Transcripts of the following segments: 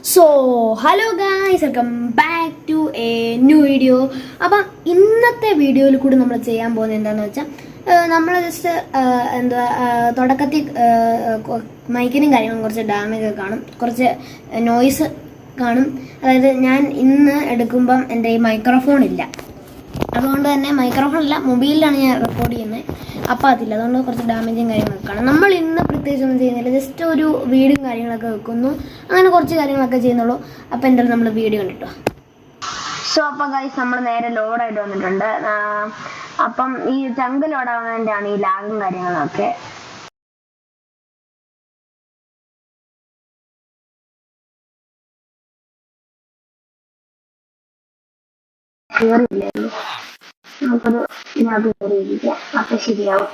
So hello guys, welcome back to a new video. അപ്പം ഇന്നത്തെ വീഡിയോയിൽ കൂടി നമ്മൾ ചെയ്യാൻ പോകുന്നത് എന്താണെന്ന് വെച്ചാൽ നമ്മൾ ജസ്റ്റ് എന്താ തുടക്കത്തിൽ മൈക്കിനും കാര്യങ്ങളും കുറച്ച് ഡാമേജ് കാണും, കുറച്ച് നോയ്സ് കാണും. അതായത് ഞാൻ ഇന്ന് എടുക്കുമ്പം എൻ്റെ ഈ മൈക്രോഫോൺ ഇല്ല, അതുകൊണ്ട് തന്നെ മൈക്രോഫോണില്ല, മൊബൈലിലാണ് ഞാൻ റെക്കോർഡ് ചെയ്യുന്നത്. അപ്പോൾ അതില്ല, അതുകൊണ്ട് കുറച്ച് ഡാമേജും കാര്യങ്ങളൊക്കെ കാണും. നമ്മൾ ഇന്ന് പ്രത്യേകിച്ച് ഒന്നും ചെയ്യുന്നില്ല, ജസ്റ്റ് ഒരു വീടും കാര്യങ്ങളൊക്കെ വെക്കുന്നു, അങ്ങനെ കുറച്ച് കാര്യങ്ങളൊക്കെ ചെയ്യുന്നുള്ളൂ. അപ്പോൾ എന്തായാലും നമ്മൾ വീഡിയോ കണ്ടിട്ടോ. സോ അപ്പം ഗൈസ്, നമ്മൾ നേരെ ലോഡായിട്ട് വന്നിട്ടുണ്ട്. അപ്പം ഈ ചങ്ക് ലോഡാവാൻ വേണ്ടിയാണ് ഈ ലാഗും കാര്യങ്ങളൊക്കെ. കയറിയില്ലേ, നമുക്കൊരു ഇതിനകത്ത് കയറിയിരിക്കാം, അപ്പം ശരിയാവും.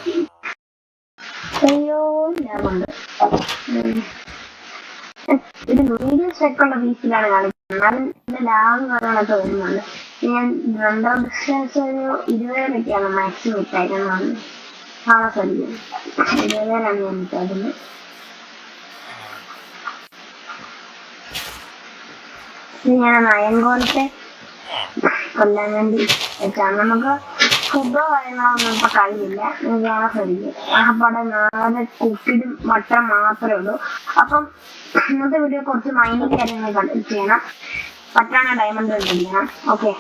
അയ്യോ, ലാഗുണ്ട്. ഇത് മീഡിയം സ്ട്രൈക്കുള്ള പീസിലാണ് കാണിക്കുന്നത്, എന്നാലും ഇതിന്റെ ലാഗ് കാര്യങ്ങളൊക്കെ വരുന്നുണ്ട്. ഞാൻ രണ്ടാം ഡിസ്റ്റൻസ് ഒരു 20 മാക്സിമം ഇട്ടായിരുന്നു കാണാൻ സാധിക്കുന്നത്. 20 ഞാൻ ഇട്ടായിരുന്നു. ഇത് ഞാൻ അയൻകോലത്തെ കൊല്ലാൻ വേണ്ടി വെച്ചാണ്. നമുക്ക് ഫുഡോ കാര്യങ്ങളൊന്നും ഇപ്പൊ കഴിയില്ല, കാണാൻ സാധിക്കും. ആകപ്പാടെ 4 കുപ്പിയും മട്ടൻ മാത്രമേ ഉള്ളൂ. അപ്പം ഇന്നത്തെ വീഡിയോ കുറച്ച് മൈനിങ് കാര്യങ്ങൾ ചെയ്യണം, പറ്റാണ് ഡയമണ്ട് കണ്ടുപിടിക്കണം. ഓക്കെ,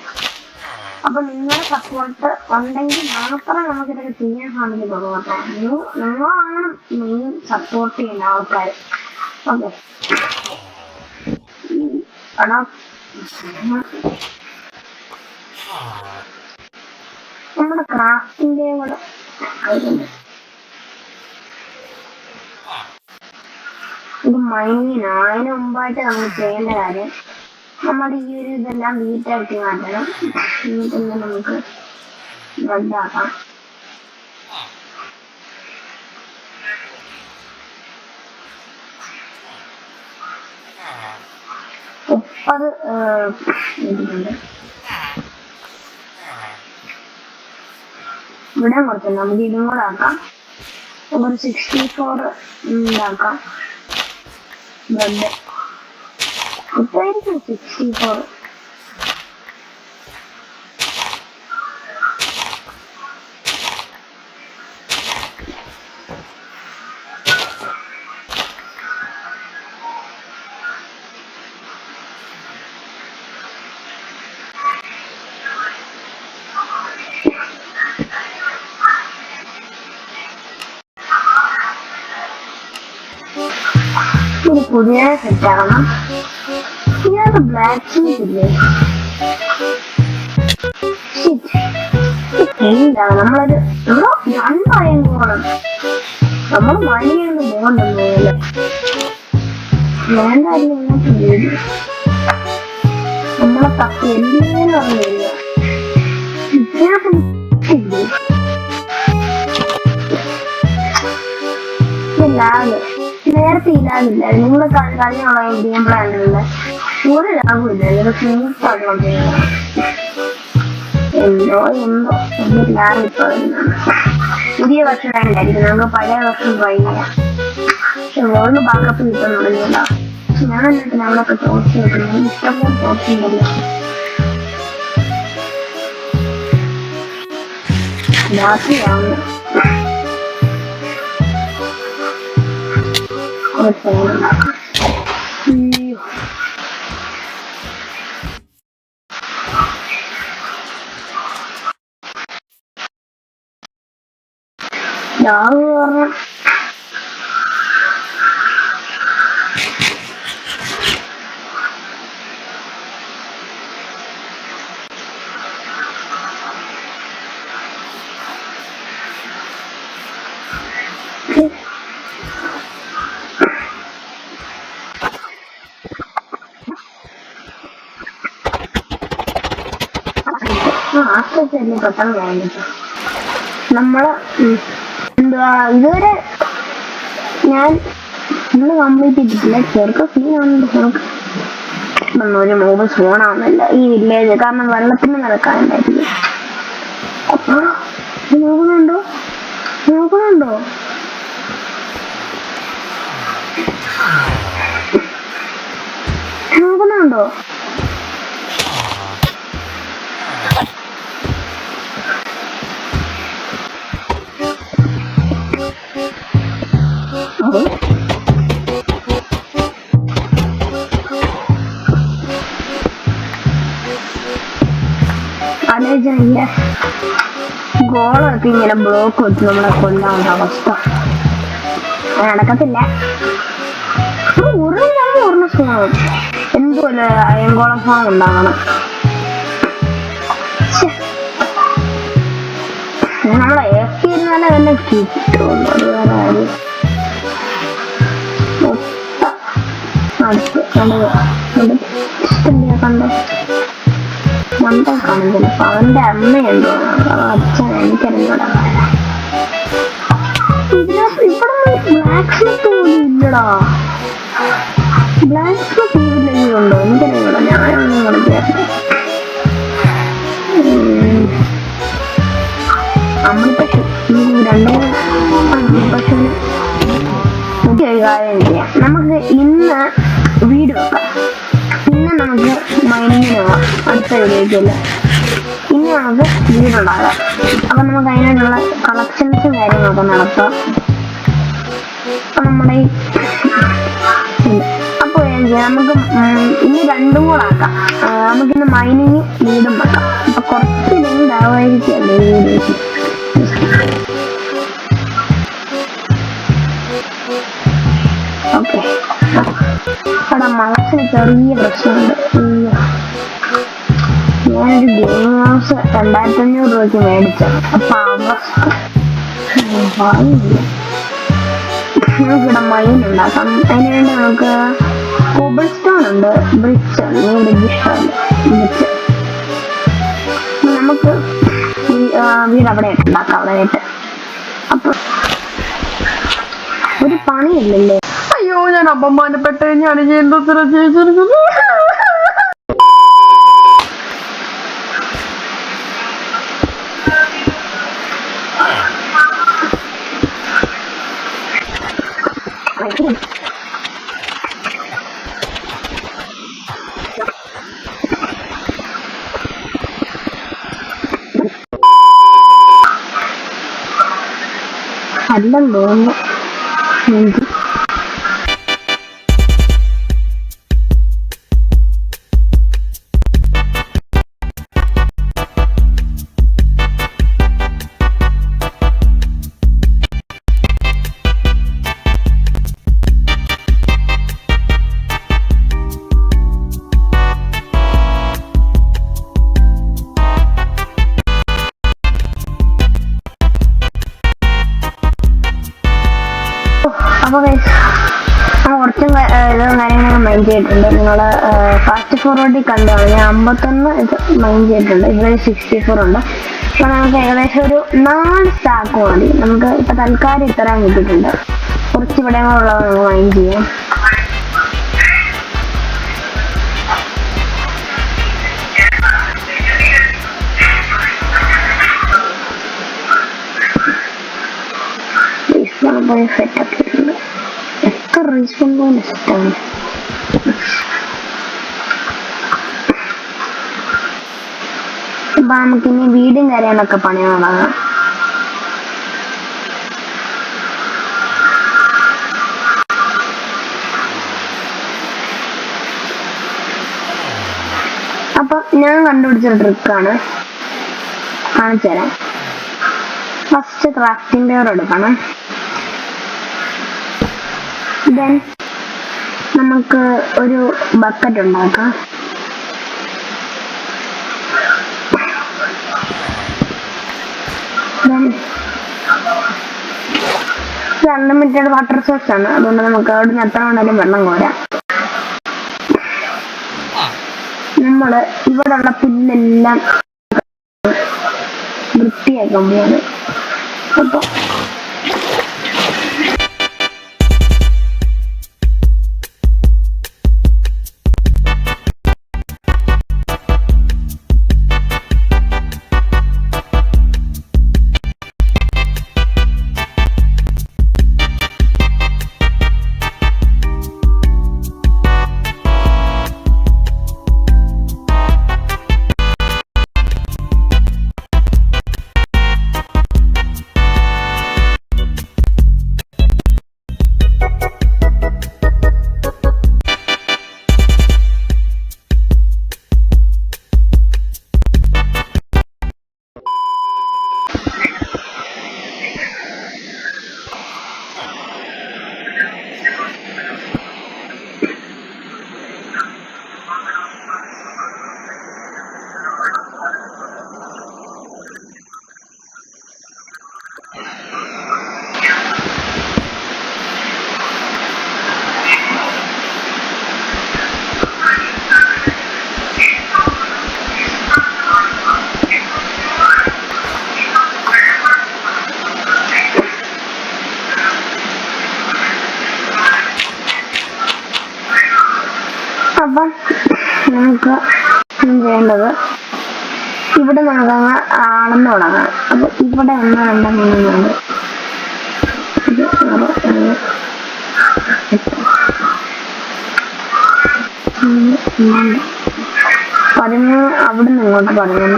അപ്പൊ നിങ്ങളുടെ സപ്പോർട്ട് ഉണ്ടെങ്കിൽ മാത്രമേ നമുക്കിതൊക്കെ ചെയ്യാൻ സാധിക്കത്തുള്ളൂ. കേട്ടോ, നിങ്ങളാണ് മെയിൻ സപ്പോർട്ട് ചെയ്യുന്ന ആൾക്കാർ. ഓക്കെ, നമ്മുടെ ക്രാഫ്റ്റിന്റെ കൂടെ ഇത് മൈനിങ്ങിന് അതിന് മുമ്പായിട്ട് നമ്മൾ ചെയ്യേണ്ട കാര്യം, നമ്മുടെ ഈ ഒരു ഇതെല്ലാം വീട്ടാക്കി മാറ്റണം. എന്നിട്ട് നമുക്ക് റദ്ദാക്കാം. അത് ഇട്ടിട്ടുണ്ട്. ഇവിടെ കുറച്ച് നമുക്ക് ഇതും കൂടെ ആക്കാം. ഒരു 64 ഉണ്ടാക്കാം. ബ്രെഡ് ഇട്ടായിരിക്കും 64. ഒരു പുതിയ സെറ്റാകണം. ഇയാളുടെ ബ്ലാക്ക് ഷീറ്റ് ഇല്ലേ, നമ്മളൊരു 2 അയങ്കോളം നമ്മൾ മണിയൊന്ന് പോകണ്ടെന്ന് പോലെ വേണ്ടായിരുന്നു. ഇങ്ങോട്ട് വീട് നമ്മളെ തപ്പി എന്തെങ്കിലും അറിയില്ല. ലാഗ് നേരത്തെ ഇല്ലാതില്ലായിരുന്നു. നിങ്ങൾ കഴിഞ്ഞുള്ള ഗെയിം പ്ലാനുള്ള ഒരു ലാഭം ഇല്ലായിരുന്നു. സ്മൂത്താണ് കൊണ്ടിരുന്നത്. എന്തോ ലാഗ് ഇപ്പൊ വരുന്നുണ്ട്. പുതിയ വർഷം ഉണ്ടായിരിക്കും, നമുക്ക് പഴയ വർഷം കഴിഞ്ഞ പക്ഷെ വേൾഡ് ബാക്കപ്പ് കിട്ടാൻ തുടങ്ങിയതാ. ഞാൻ എന്നിട്ട് നമ്മളൊക്കെ ടോസ്റ്റ് കിട്ടുന്നു, ഇഷ്ടംപോലെ ടോസ്റ്റ് ഉണ്ടല്ലോ. രാത്രിയാവുന്നു. പെട്ടെന്ന് വേണ്ടിട്ട് നമ്മള് എന്തുവാ ഇതുവരെ ഞാൻ ഫുള്ള് കംപ്ലീറ്റ് ചെയ്തിട്ടില്ല. ചെറുക്ക് സീനാണെന്ന് ഒരു മൂവ് ഫോണാവുന്നില്ല ഈ വില്ലേജ്, കാരണം വെള്ളത്തിന് നടക്കാനുണ്ടായിരിക്കും. അപ്പൊ നോക്കുന്നുണ്ടോ നോക്കുന്നുണ്ടോ? ആലോചിച്ചില്ല, ഗോളൊക്കെ ഇങ്ങനെ ബ്ലോക്ക് വെച്ച് നമ്മളെ കൊല്ലാവുന്ന അവസ്ഥ. നടക്കത്തില്ല. എന്തുപോലെ അയങ്കോളം ഭാഗം ഉണ്ടാകണം. നമ്മളെ ഏക്കിയിരുന്നാലേ തന്നെ കിട്ടുള്ളൂ. അത് വേറെ കാര്യം. കണ്ടോ മണ്ട കാണുന്നില്ല. അവന്റെ അമ്മയുണ്ടോ അച്ഛൻ എനിക്കറിഞ്ഞൂടാ. ഇവിടെ ബ്ലാക്ക് സ്മിത്ത് പോലും ഇല്ലടാ. ബ്ലാക്ക് സ്മിത്ത് ഉണ്ടോ എനിക്കറിഞ്ഞൂടാ. ഞാനൊന്നും കളിക്കാറില്ല. അമൃതപശു പശുവിന് ഒരു കാര്യം ചെയ്യാം. നമുക്ക് ഇന്ന് വീട് വെക്കാം. പിന്നെ നമുക്ക് മൈനിങ്ങിന് പോവാം. അടുത്ത വീഡിയോയ്ക്കല്ല, ഇനി നമുക്ക് വീടുണ്ടാകാം. അപ്പൊ നമുക്ക് അതിനുള്ള കളക്ഷൻസും കാര്യങ്ങളൊക്കെ നടത്താം. നമ്മുടെ ഈ അപ്പൊ നമുക്ക് ഇനി രണ്ടും കൂടെ ആക്കാം. നമുക്കിന്ന് മൈനിങ് വീടും വെക്കാം. അപ്പൊ കുറച്ച് ലെങ്താവായിരിക്കല്ലേ വീഡിയോ. ഓക്കെ, അവിടെ മനസ്സിന് ചെറിയ പ്രശ്നമുണ്ട്. ഞാനൊരു ഗെയിമിംഗ് ഹൗസ് 2500 രൂപയ്ക്ക് മേടിച്ചത്. അപ്പൊ അവസ്ഥ നമുക്കിവിടെ മൈൻ ഉണ്ടാക്കാം. അതിനുവേണ്ടി നമുക്ക് കോബിൾ സ്റ്റോൺ ഉണ്ട്, ബ്രിക്സ് ഉണ്ട്. ബ്രിഡ്ജ് ഇഷ്ടമല്ല ബ്രിക്സ്. നമുക്ക് വീട് അവിടെ ഉണ്ടാക്കാം. അവിടെ ആയിട്ട് അപ്പൊ ഒരു പണിയില്ലല്ലേ. അയ്യോ, ഞാൻ അപമാനപ്പെട്ട് ഞാൻ എന്തോ ചെയ്തിരിക്കുന്നു. അല്ലെന്ന് തോന്നുന്നു. അപ്പൊ കുറച്ചും കാര്യങ്ങളൊക്കെ മൈൻഡ് ചെയ്തിട്ടുണ്ട്. നിങ്ങൾ ഫാസ്റ്റ് ഫോർവേഡിൽ കണ്ടാണ് ഞാൻ 51 ഇത് മൈൻഡ് ചെയ്തിട്ടുണ്ട്. ഇവിടെ 64 ഉണ്ട്. അപ്പൊ നമുക്ക് ഏകദേശം ഒരു 4 സ്റ്റാക്ക് മതി. നമുക്ക് ഇപ്പൊ തൽക്കാലം ഇത്രയും കിട്ടിയിട്ടുണ്ട്. കുറച്ച് ഇവിടങ്ങളുള്ളത് നമുക്ക് മൈൻഡ് ചെയ്യാം. സെറ്റപ്പ് ചെയ്തിട്ടുണ്ട്. എത്ര റീസ്പോൺ പോയിന്റ് സെറ്റാണ്. അപ്പൊ നമുക്കിനി വീടും കാര്യങ്ങളൊക്കെ പണിയാൻ തുടങ്ങാം. അപ്പൊ ഞാൻ കണ്ടുപിടിച്ചൊരു ട്രിക്കാണ്, കാണിച്ചു തരാം. ഫസ്റ്റ് ക്രാഫ്റ്റിംഗ് ടേബിൾ എടുക്കണം. ദെൻ നമുക്ക് ഒരു ബക്കറ്റ് ഉണ്ടാക്കാം. അൺലിമിറ്റഡ് വാട്ടർ സോഴ്സ് ആണ്. അതുകൊണ്ട് നമുക്ക് അവിടെ നിന്ന് എത്ര വേണേലും വെള്ളം കോരാം. നമ്മള് ഇവിടെയുള്ള പുല്ലെല്ലാം വൃത്തിയാക്കാൻ പോവാണ്. അപ്പൊ അപ്പം നമുക്ക് ചെയ്യേണ്ടത് ഇവിടെ നമുക്കങ്ങ് അളന്ന് തുടങ്ങാം. അപ്പൊ ഇവിടെ 1 2 3 4 ഇത് 6 7 8 13 അവിടെ നിന്ന് ഇങ്ങോട്ട് 13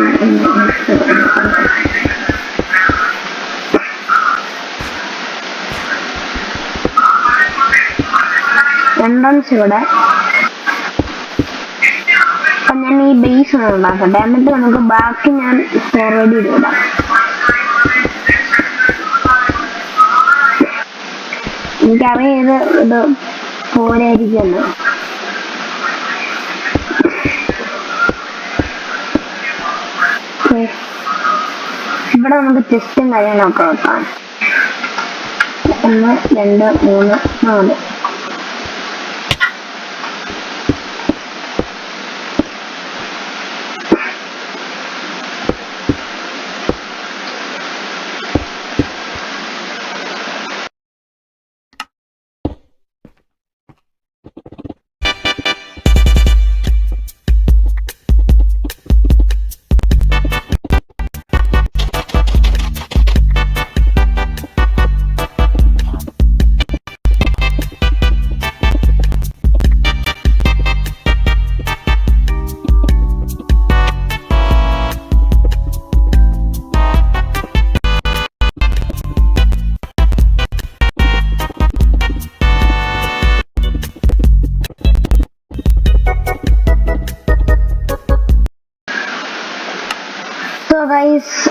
എൻട്രൻസ് ഇവിടെ. അപ്പൊ ഞാൻ ഈ ബേസ് ഒന്ന് ഉണ്ടാക്കട്ടെ, എന്നിട്ട് നമുക്ക് ബാക്കി ഞാൻ ഫോർവേഡ് ചെയ്തിടാം. എനിക്കറിയാം ഇത് പോരായിരിക്കുമല്ലോ. ഇവിടെ നമുക്ക് ടെസ്റ്റും കാര്യങ്ങളൊക്കെ വെക്കാം. 1 2 3 4.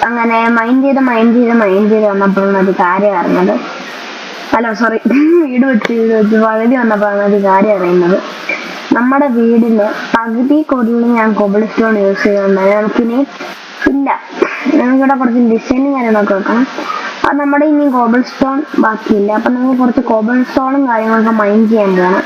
അങ്ങനെ മൈൻഡ് ചെയ്ത് വന്നപ്പോഴാണ് ഒരു കാര്യം അറിഞ്ഞത്. വീട് വെച്ച് പകുതി വന്നപ്പോഴാണ് ഒരു കാര്യം അറിയുന്നത്. നമ്മുടെ വീടിന് പകുതി കൂടുതൽ ഞാൻ കോബിൾ സ്റ്റോൺ യൂസ് ചെയ്തുകൊണ്ട് നമുക്കിനി ഇല്ല. നമുക്കിവിടെ കുറച്ച് ഡിസൈനും കാര്യങ്ങളൊക്കെ വെക്കണം. അത് നമ്മുടെ ഇനി കോബിൾ സ്റ്റോൺ ബാക്കിയില്ല. അപ്പൊ നമുക്ക് കുറച്ച് കോബിൾ സ്റ്റോണും കാര്യങ്ങളൊക്കെ മൈൻഡ് ചെയ്യാൻ പോകണം.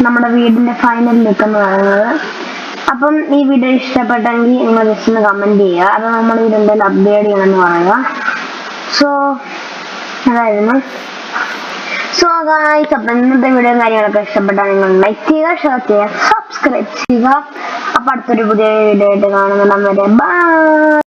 നമ്മുടെ വീടിന്റെ ഫൈനൽ ലുക്ക് എന്ന് പറയുന്നത്. അപ്പം ഈ വീഡിയോ ഇഷ്ടപ്പെട്ടെങ്കിൽ നിങ്ങൾ ജസ്റ്റ് ഒന്ന് കമന്റ് ചെയ്യുക. അത് നമ്മൾ ഇതെന്തായാലും അപ്ഗ്രേഡ് ചെയ്യണമെന്ന് പറയുക. സോ അതായിരുന്നു. സോ ഗായ്സ്, അപ്പം ഇന്നത്തെ വീഡിയോയും കാര്യങ്ങളൊക്കെ ഇഷ്ടപ്പെട്ടാൽ നിങ്ങൾ ലൈക്ക് ചെയ്യുക, ഷെയർ ചെയ്യുക, സബ്സ്ക്രൈബ് ചെയ്യുക. അപ്പം അടുത്തൊരു പുതിയ വീഡിയോ ആയിട്ട് കാണുന്നുണ്ടാകും വരെ ബൈ.